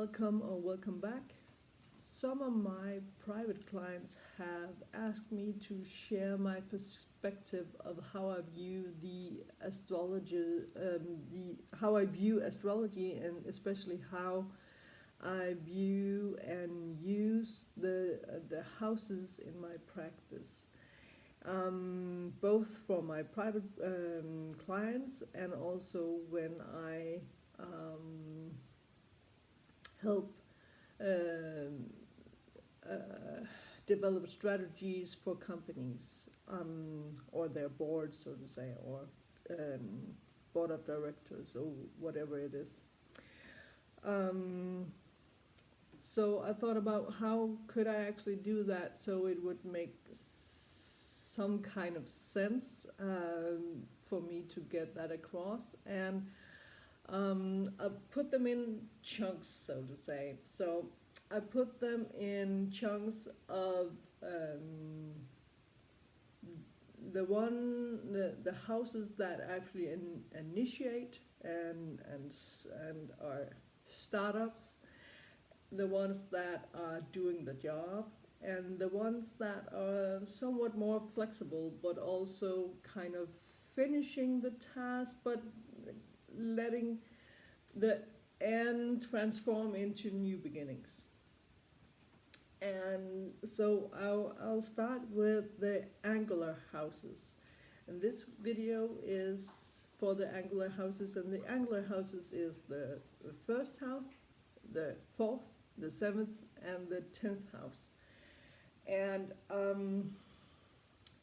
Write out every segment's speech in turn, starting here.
welcome or welcome back. Some of my private clients have asked me to share my perspective of how I view the astrology, how I view astrology, and especially how I view and use the houses in my practice, both for my private clients and also when I help um, uh, develop strategies for companies, or their boards, so to say, or um, board of directors, or whatever it is. Um, so I thought about how could I actually do that so it would make some kind of sense, for me to get that across. And I put them in chunks, so to say. So I put them in chunks of the houses that actually initiate and are startups, the ones that are doing the job, and the ones that are somewhat more flexible, but also kind of finishing the task, but letting the end transform into new beginnings. And so I'll start with the angular houses. And this video is for the angular houses, and the angular houses is the first house, the fourth, the seventh, and the 10th house. And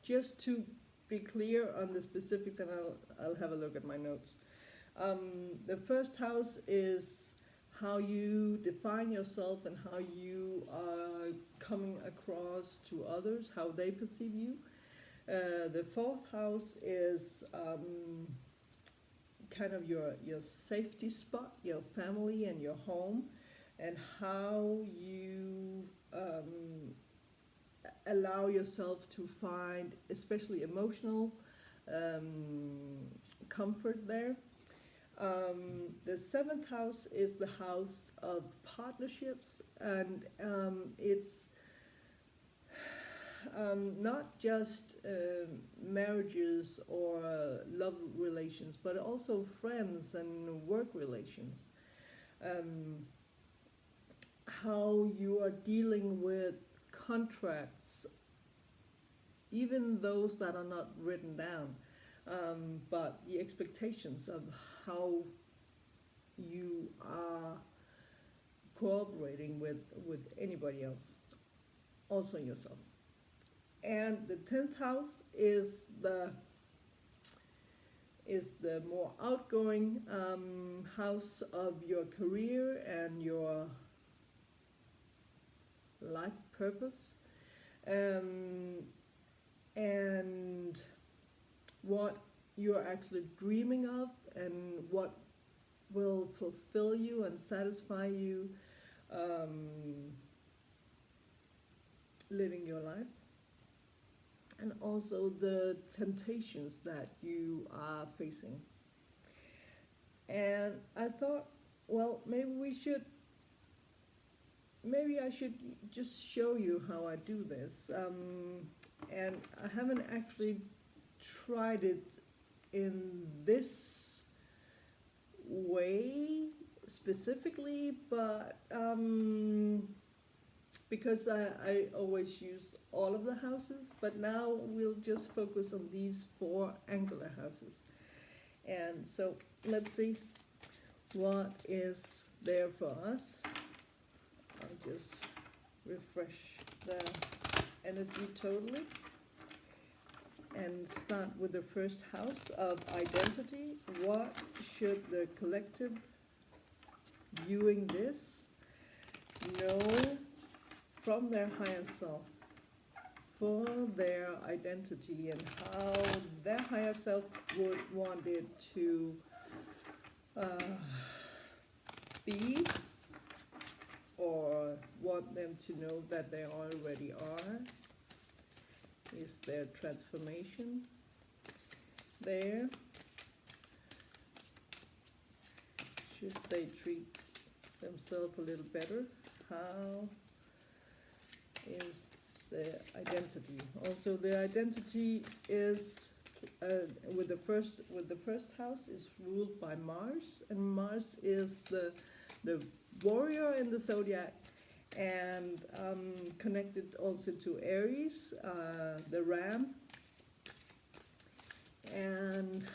just to be clear on the specifics, and I'll have a look at my notes. The first house is how you define yourself and how you are coming across to others, how they perceive you. The fourth house is kind of your safety spot, your family and your home, and how you allow yourself to find, especially emotional comfort there. The seventh house is the house of partnerships, and it's not just marriages or love relations, but also friends and work relations. How you are dealing with contracts, even those that are not written down, but the expectations of how you are cooperating with anybody else, also yourself. And the 10th house is the more outgoing house of your career and your life purpose, and what you're actually dreaming of and what will fulfill you and satisfy you, living your life, and also the temptations that you are facing. And I thought, well, maybe I should just show you how I do this. And I haven't actually tried it in this way specifically, but because I always use all of the houses, but now we'll just focus on these 4 angular houses. And so let's see what is there for us. I'll just refresh the energy totally and start with the first house of identity. What should the collective viewing this know from their higher self for their identity, and how their higher self would want it to be, or want them to know that they already are? Is there transformation there? Should they treat themselves a little better. How is their identity? Also, their identity is with the first house is ruled by Mars, and Mars is the warrior in the zodiac, and connected also to Aries, the ram, and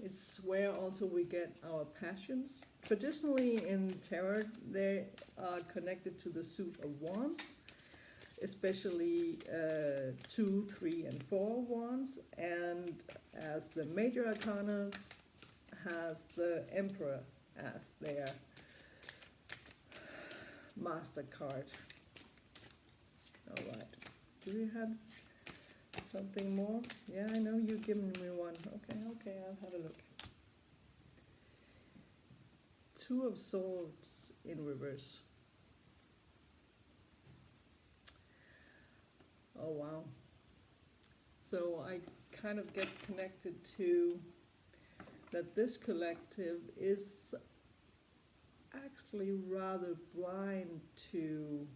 it's where also we get our passions. Traditionally in tarot, they are connected to the suit of wands, especially 2, 3, and 4 wands, and as the major arcana has the Emperor as their master card. All right, do we have something more? Yeah, I know you've given me one. Okay, I'll have a look. Two of Swords in reverse. Oh wow. So I kind of get connected to that this collective is actually rather blind to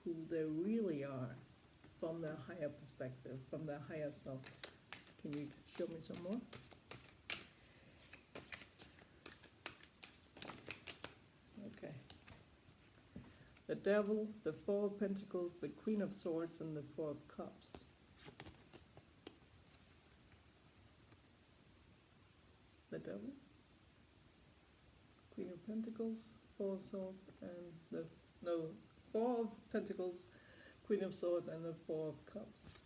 who they really are from their higher perspective, from their higher self. Can you show me some more? Okay. The Devil, the Four of Pentacles, the Queen of Swords, and the Four of Cups. The Devil, Queen of Pentacles, Four of Swords, and Four of Pentacles, Queen of Swords, and the Four of Cups.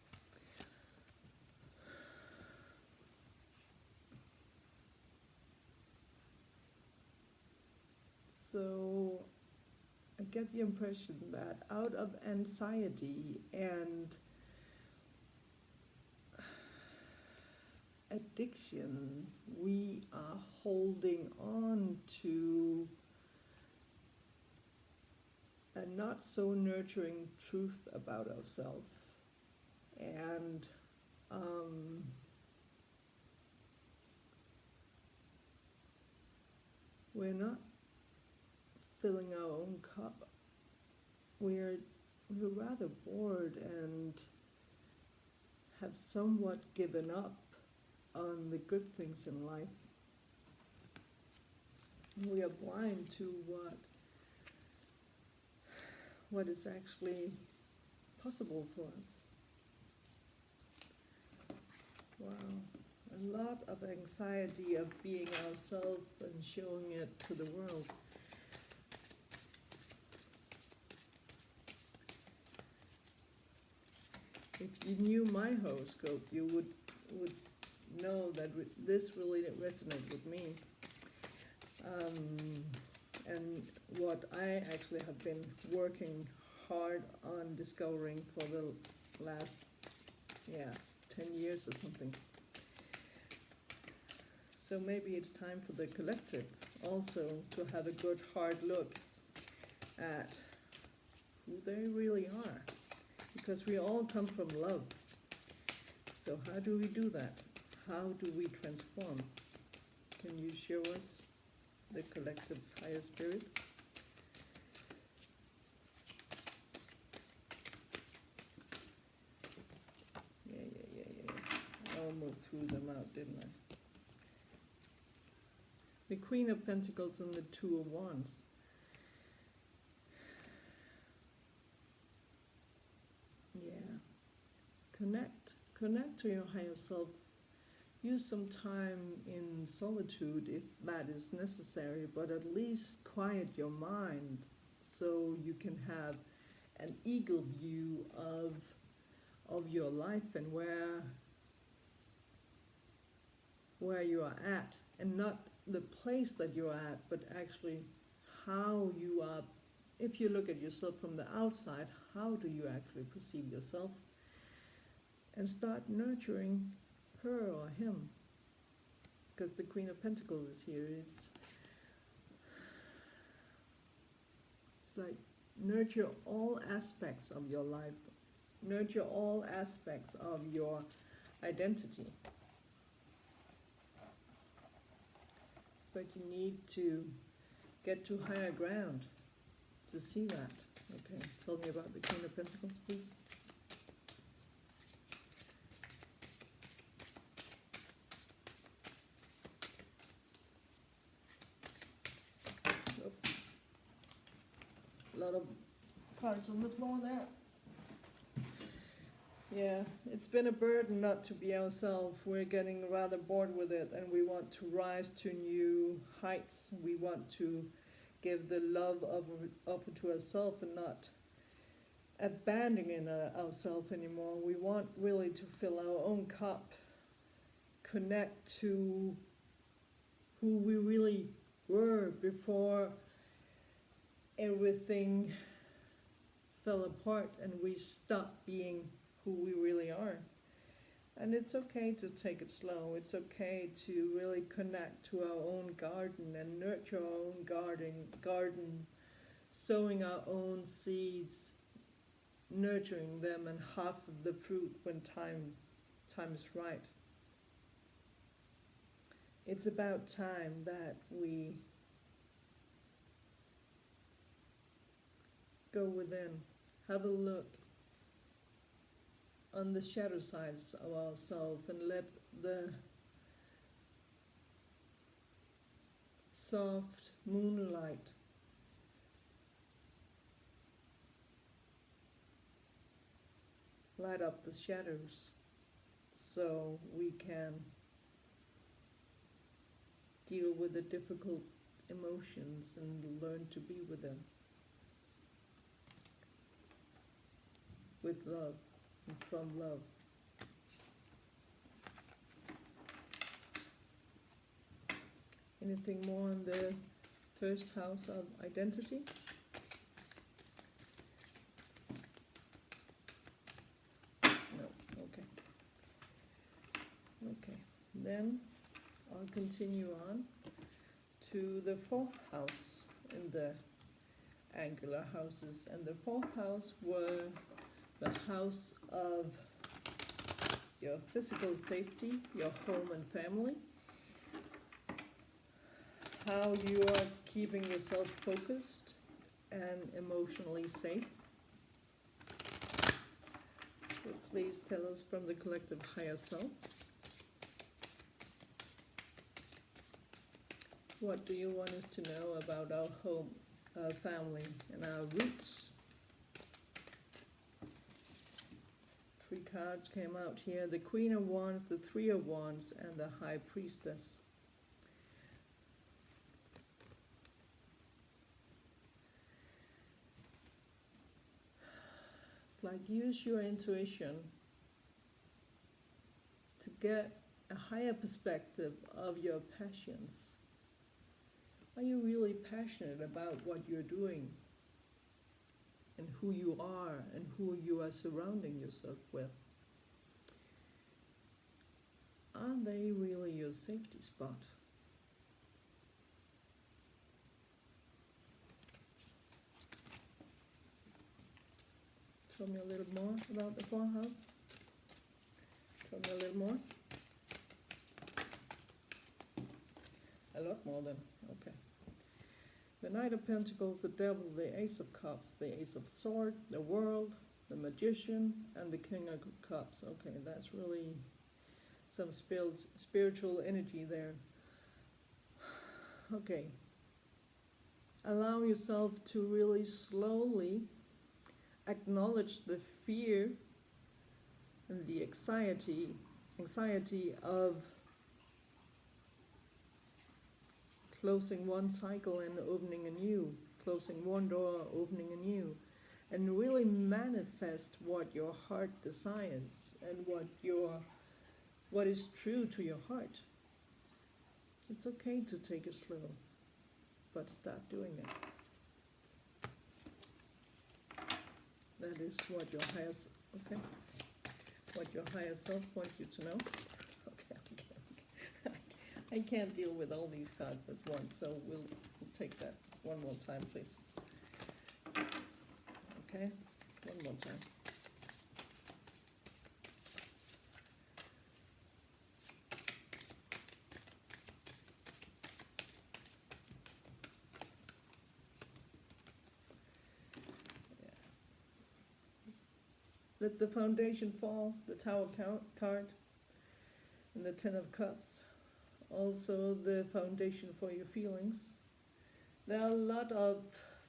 So I get the impression that out of anxiety and addiction, we are holding on to a not so nurturing truth about ourselves, and we're not filling our own cup. We're rather bored and have somewhat given up on the good things in life. We are blind to what is actually possible for us. Wow, a lot of anxiety of being ourselves and showing it to the world. If you knew my horoscope, you would know that this really resonates with me. And what I actually have been working hard on discovering for the last 10 years or something. So maybe it's time for the collective also to have a good hard look at who they really are, because we all come from love. So how do we do that? How do we transform? Can you show us the collective's higher spirit? Yeah. I almost threw them out, didn't I? The Queen of Pentacles and the Two of Wands. Yeah. Connect to your higher self. Use some time in solitude if that is necessary, but at least quiet your mind so you can have an eagle view of your life and where you are at, and not the place that you are at, but actually how you are. If you look at yourself from the outside, how do you actually perceive yourself? And start nurturing her or him, because the Queen of Pentacles is here. It's like nurture all aspects of your life, nurture all aspects of your identity. But you need to get to higher ground to see that. Okay, tell me about the Queen of Pentacles, please. Oop. A lot of cards on the floor there. Yeah, it's been a burden not to be ourselves. We're getting rather bored with it, and we want to rise to new heights. We want to give the love of to ourselves and not abandoning ourselves anymore. We want really to fill our own cup, connect to who we really were before everything fell apart and we stopped being who we really are. And it's okay to take it slow. It's okay to really connect to our own garden and nurture our own garden, sowing our own seeds, nurturing them, and half of the fruit when time is right. It's about time that we go within, have a look on the shadow sides of ourselves, and let the soft moonlight light up the shadows so we can deal with the difficult emotions and learn to be with them with love and from love. Anything more on the first house of identity? No, okay. Okay, then I'll continue on to the fourth house in the angular houses. And the fourth house were the house of your physical safety, your home and family, how you are keeping yourself focused and emotionally safe. So please tell us from the collective higher self, what do you want us to know about our home, our family, and our roots? 3 cards came out here, the Queen of Wands, the 3 of Wands, and the High Priestess. It's like, use your intuition to get a higher perspective of your passions. Are you really passionate about what you're doing and who you are and who you are surrounding yourself with? Are they really your safety spot? Tell me a little more about the 4th house. Tell me a little more. A lot more than, okay. The Knight of Pentacles, the Devil, the Ace of Cups, the Ace of Swords, the World, the Magician, and the King of Cups. Okay, that's really some spiritual energy there. Okay. Allow yourself to really slowly acknowledge the fear and the anxiety of closing one cycle and opening a new, closing one door, opening a new, and really manifest what your heart desires and what is true to your heart. It's okay to take it slow, but start doing it. That is what your higher self wants you to know. Okay. I can't deal with all these cards at once, so we'll take that one more time, please. Okay, one more time. let the foundation fall, the Tower card, and the Ten of Cups. Also the foundation for your feelings. There are a lot of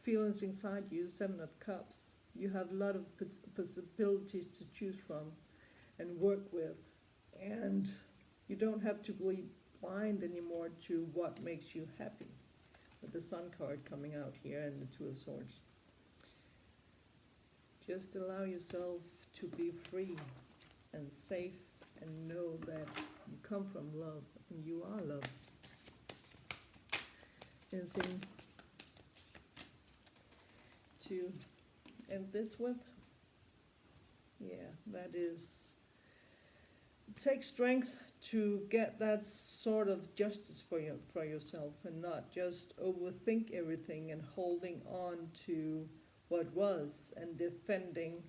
feelings inside you, Seven of Cups. You have a lot of possibilities to choose from and work with. And you don't have to be blind anymore to what makes you happy. With the Sun card coming out here and the Two of Swords. Just allow yourself to be free and safe and know that you come from love and you are love. Anything to end this with? Yeah, that is, it takes strength to get that sort of justice for yourself and not just overthink everything and holding on to what was and defending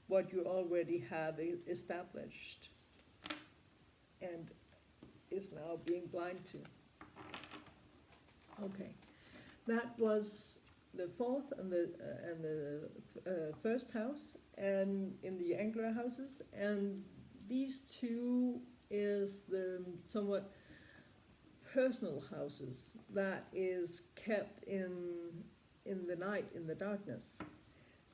what you already have established and is now being blind to. Okay, that was the fourth and the first house, and in the angular houses, and these two is the somewhat personal houses that is kept in the night, in the darkness.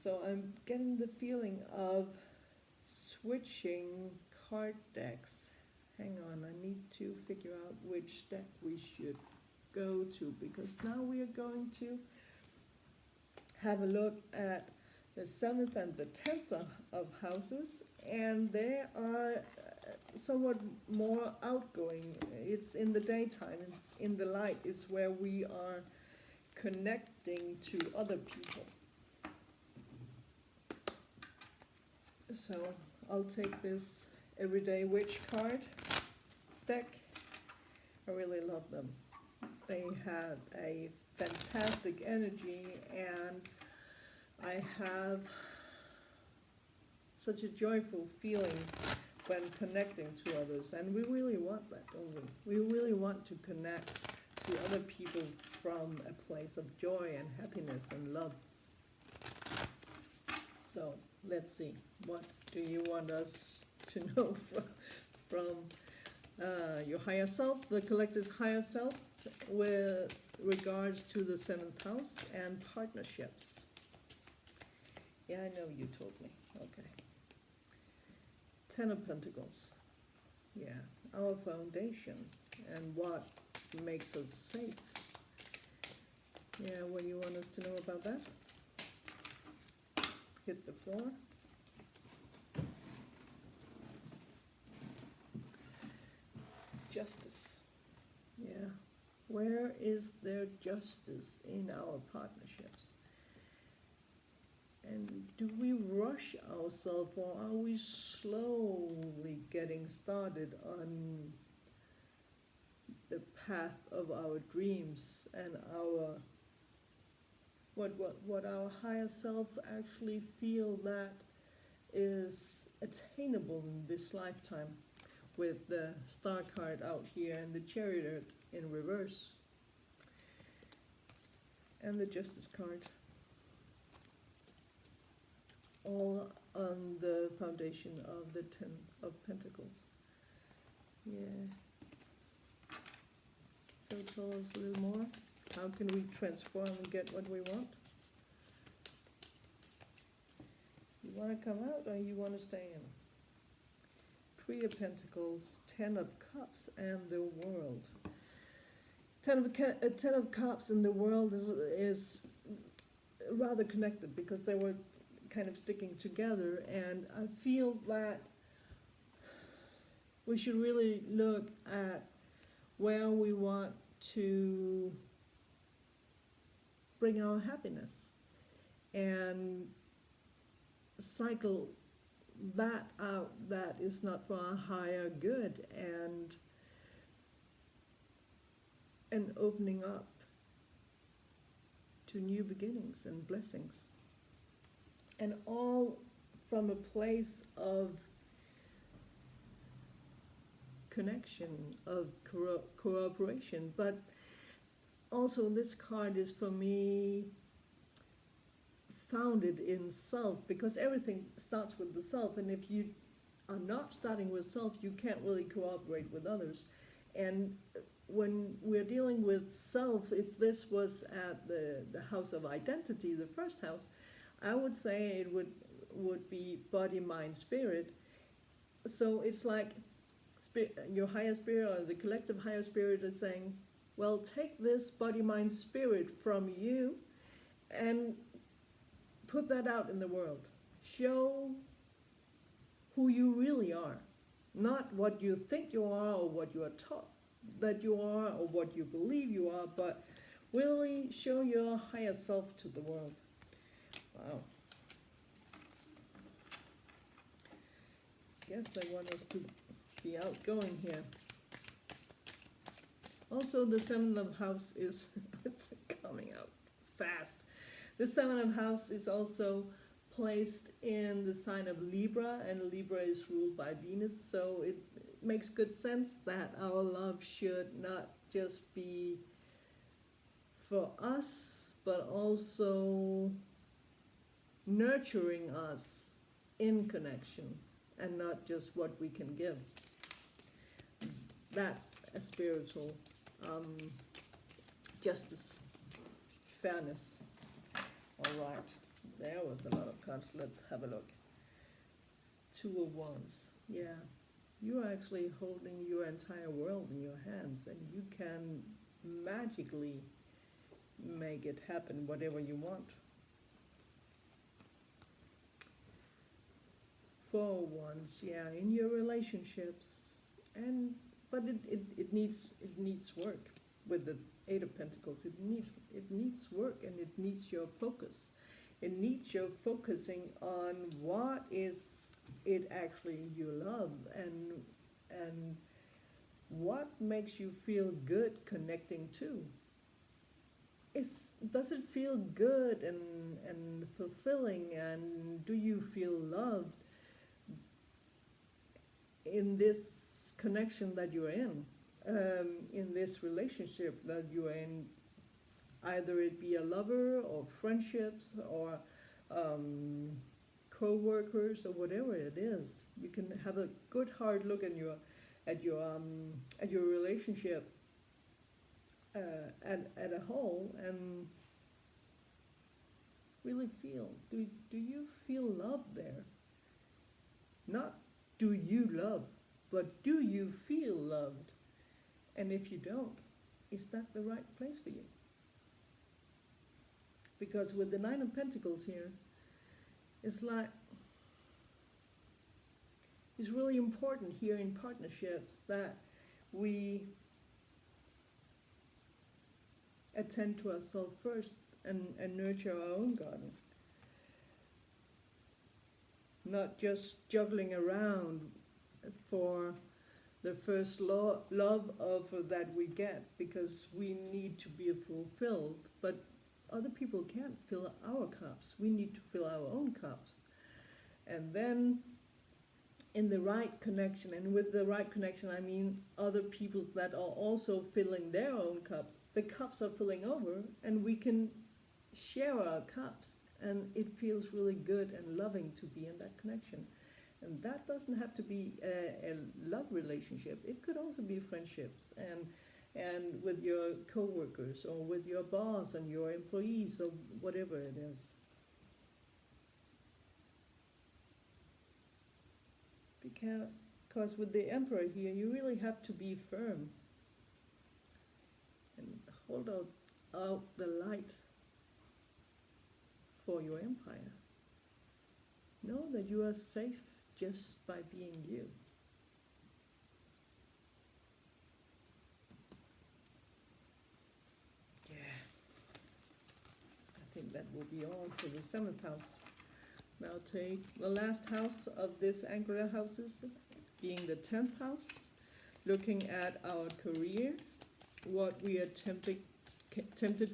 So I'm getting the feeling of switching card decks. Hang on, I need to figure out which deck we should go to, because now we are going to have a look at the 7th and the 10th of houses, and they are somewhat more outgoing. It's in the daytime, it's in the light, it's where we are connecting to other people. So I'll take this Everyday Witch card deck. I really love them. They have a fantastic energy, and I have such a joyful feeling when connecting to others, and we really want that, don't we? We really want to connect to other people from a place of joy and happiness and love. So let's see, what do you want us to know from your higher self, the collector's higher self, with regards to the 7th house and partnerships? Yeah, I know you told me. Okay. 10 of Pentacles. Yeah, our foundation and what makes us safe. Yeah, what do you want us to know about that? Hit the floor. Justice. Yeah. Where is there justice in our partnerships? And do we rush ourselves, or are we slowly getting started on the path of our dreams and our what our higher self actually feel that is attainable in this lifetime, with the Star card out here and the Chariot in reverse and the Justice card, all on the foundation of the 10 of Pentacles. Yeah. So tell us a little more. How can we transform and get what we want? You want to come out, or you want to stay in? 3 of Pentacles, 10 of Cups, and the World. 10 of Cups and the World is rather connected, because they were kind of sticking together, and I feel that we should really look at where we want to bring our happiness and cycle that out that is not for our higher good, and opening up to new beginnings and blessings, and all from a place of connection, of cooperation. But also this card is for me founded in self, because everything starts with the self, and if you are not starting with self, you can't really cooperate with others. And when we're dealing with self, if this was at the house of identity, the first house, I would say it would be body, mind, spirit. So it's like your higher spirit or the collective higher spirit is saying, well, take this body, mind, spirit from you and put that out in the world. Show who you really are, not what you think you are or what you are taught that you are or what you believe you are, but really show your higher self to the world. Wow. Guess they want us to be outgoing here. Also, the seventh house is it's coming out fast. The seventh house is also placed in the sign of Libra, and Libra is ruled by Venus, so it makes good sense that our love should not just be for us, but also nurturing us in connection, and not just what we can give. That's a spiritual justice, fairness. All right, there was a lot of cards. Let's have a look. Two of Wands. Yeah, you are actually holding your entire world in your hands, and you can magically make it happen, whatever you want. Four of Wands. Yeah, in your relationships, but it needs work. With the Eight of Pentacles, it needs work, and it needs your focus. It needs your focusing on what is it actually you love, and what makes you feel good connecting to. Does it feel good and fulfilling, and do you feel loved in this connection that you're in this relationship that you're in, either it be a lover or friendships or co-workers or whatever it is. You can have a good hard look at your relationship at a whole, and really feel, do you feel love there? Not do you love, but do you feel loved? And if you don't, is that the right place for you? Because with the Nine of Pentacles here, it's like, it's really important here in partnerships that we attend to ourselves first and nurture our own garden. Not just juggling around for the first love of that we get, because we need to be fulfilled, but other people can't fill our cups. We need to fill our own cups. And then in the right connection, and with the right connection I mean other people that are also filling their own cup. The cups are filling over, and we can share our cups, and it feels really good and loving to be in that connection. And that doesn't have to be a love relationship. It could also be friendships, and with your co-workers, or with your boss and your employees, or whatever it is. Because with the Emperor here, you really have to be firm and hold out the light for your empire. Know that you are safe just by being you. Yeah. I think that will be all for the 7th house. Now take the last house of this angular houses, being the 10th house, looking at our career, what we are tempted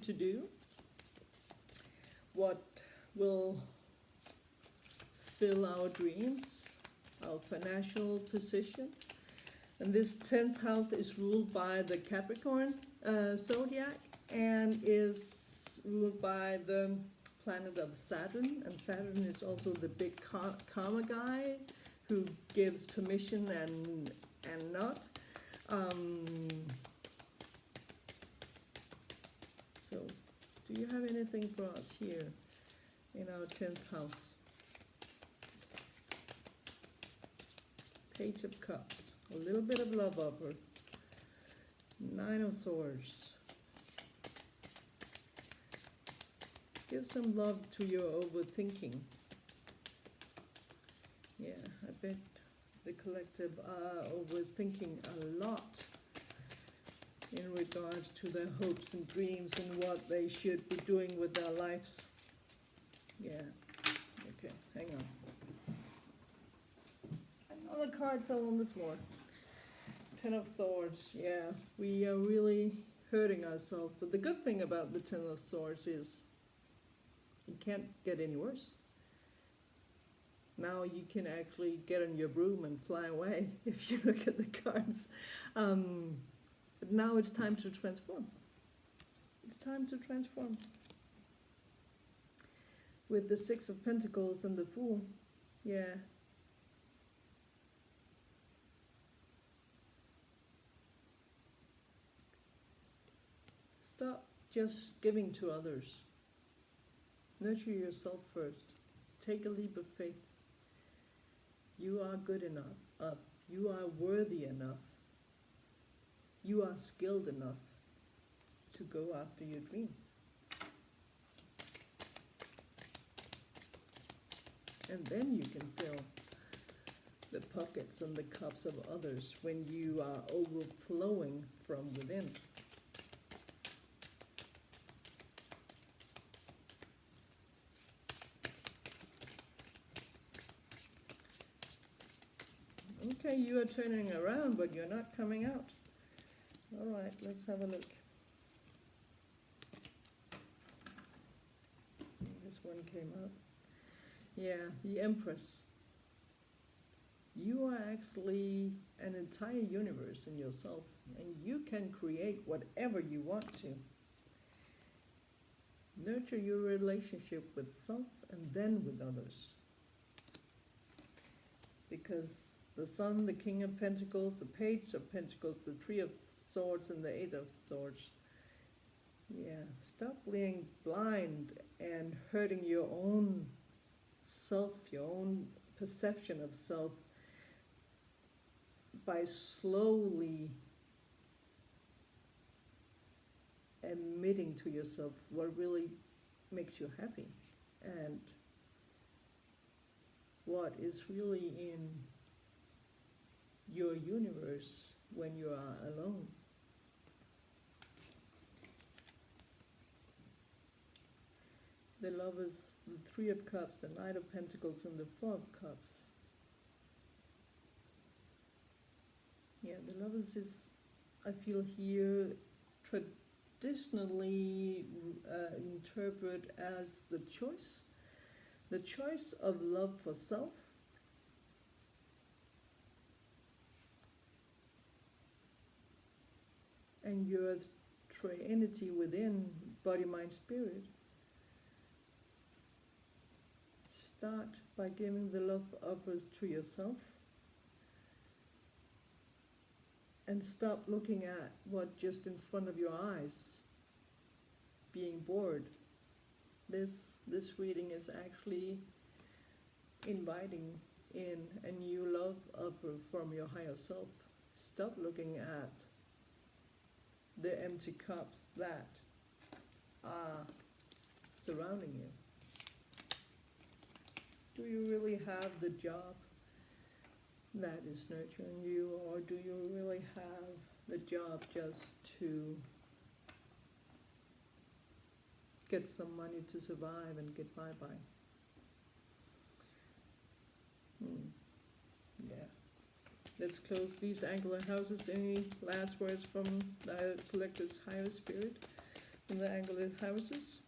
to do, what will fill our dreams, our financial position. And this 10th house is ruled by the Capricorn zodiac, and is ruled by the planet of Saturn, and Saturn is also the big karma guy who gives permission and not. So, do you have anything for us here in our 10th house? Page of Cups, a little bit of love offer. 9 of Swords. Give some love to your overthinking. Yeah, I bet the collective are overthinking a lot in regards to their hopes and dreams and what they should be doing with their lives. Yeah, okay, hang on. Another card fell on the floor. 10 of Swords, yeah, we are really hurting ourselves. But the good thing about the 10 of Swords is it can't get any worse. Now you can actually get on your broom and fly away if you look at the cards. But now it's time to transform. It's time to transform. With the 6 of Pentacles and the Fool, yeah. Stop just giving to others. Nurture yourself first. Take a leap of faith. You are good enough. You are worthy enough. You are skilled enough to go after your dreams. And then you can fill the pockets and the cups of others when you are overflowing from within. Okay, you are turning around, but you're not coming out. All right, let's have a look. This one came up. Yeah, the Empress. You are actually an entire universe in yourself, and you can create whatever you want to. Nurture your relationship with self and then with others. Because the Sun, the King of Pentacles, the Page of Pentacles, the 3 of Swords, and the 8 of Swords. Yeah, stop being blind and hurting your own self, your own perception of self, by slowly admitting to yourself what really makes you happy and what is really in your universe when you are alone. The Lovers, the 3 of Cups, the Knight of Pentacles, and the 4 of Cups. Yeah, the Lovers is, I feel here, traditionally interpret as the choice of love for self, and your Trinity within, body, mind, spirit. Start by giving the love offers to yourself, and stop looking at what just in front of your eyes, being bored. This reading is actually inviting in a new love offer from your higher self. Stop looking at the empty cups that are surrounding you. Do you really have the job that is nurturing you, or do you really have the job just to get some money to survive and get by? Yeah. Let's close these angular houses. Any last words from the collective's higher spirit from the angular houses?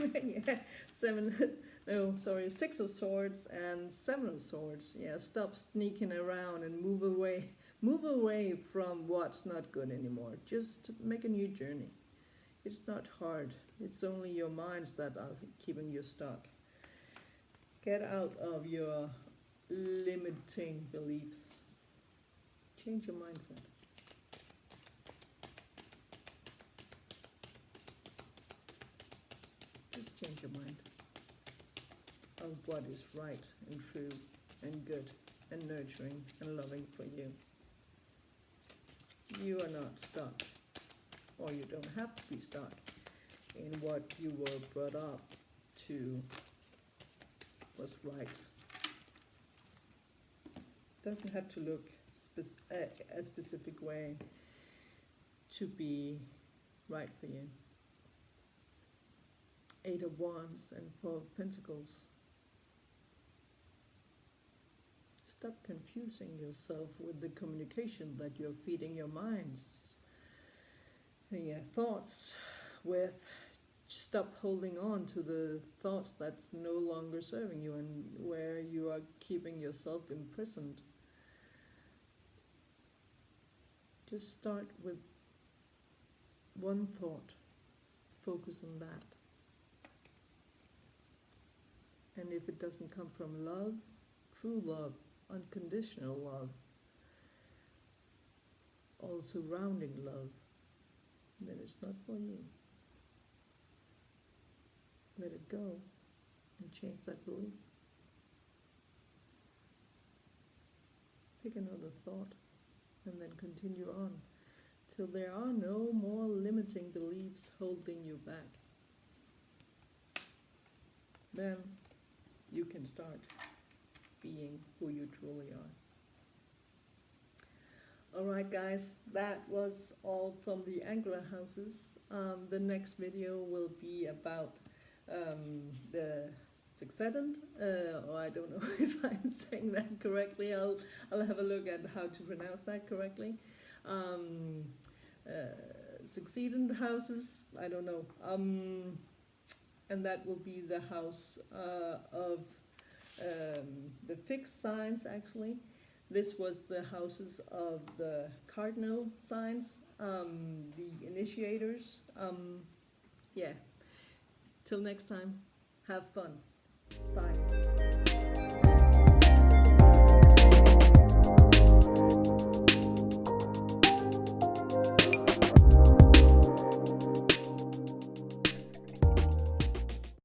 Yeah, 6 of Swords and 7 of Swords. Yeah, stop sneaking around and move away from what's not good anymore. Just make a new journey. It's not hard. It's only your minds that are keeping you stuck. Get out of your limiting beliefs. Change your mindset. Just change your mind of what is right and true and good and nurturing and loving for you. You are not stuck, or you don't have to be stuck in what you were brought up to was right. Doesn't have to look a specific way to be right for you. 8 of Wands and 4 of Pentacles. Stop confusing yourself with the communication that you're feeding your minds and your thoughts with. Stop holding on to the thoughts that's no longer serving you and where you are keeping yourself imprisoned. Just start with one thought. Focus on that. And if it doesn't come from love, true love, unconditional love, all surrounding love, then it's not for you. Let it go and change that belief. Pick another thought and then continue on till there are no more limiting beliefs holding you back. Then you can start being who you truly are. Alright guys, that was all from the angular houses. The next video will be about the succedent, or I don't know if I'm saying that correctly. I'll have a look at how to pronounce that correctly. Succedent houses, I don't know. And that will be the house of the fixed signs, actually. This was the houses of the cardinal signs, the initiators. Yeah. Till next time, have fun. Bye.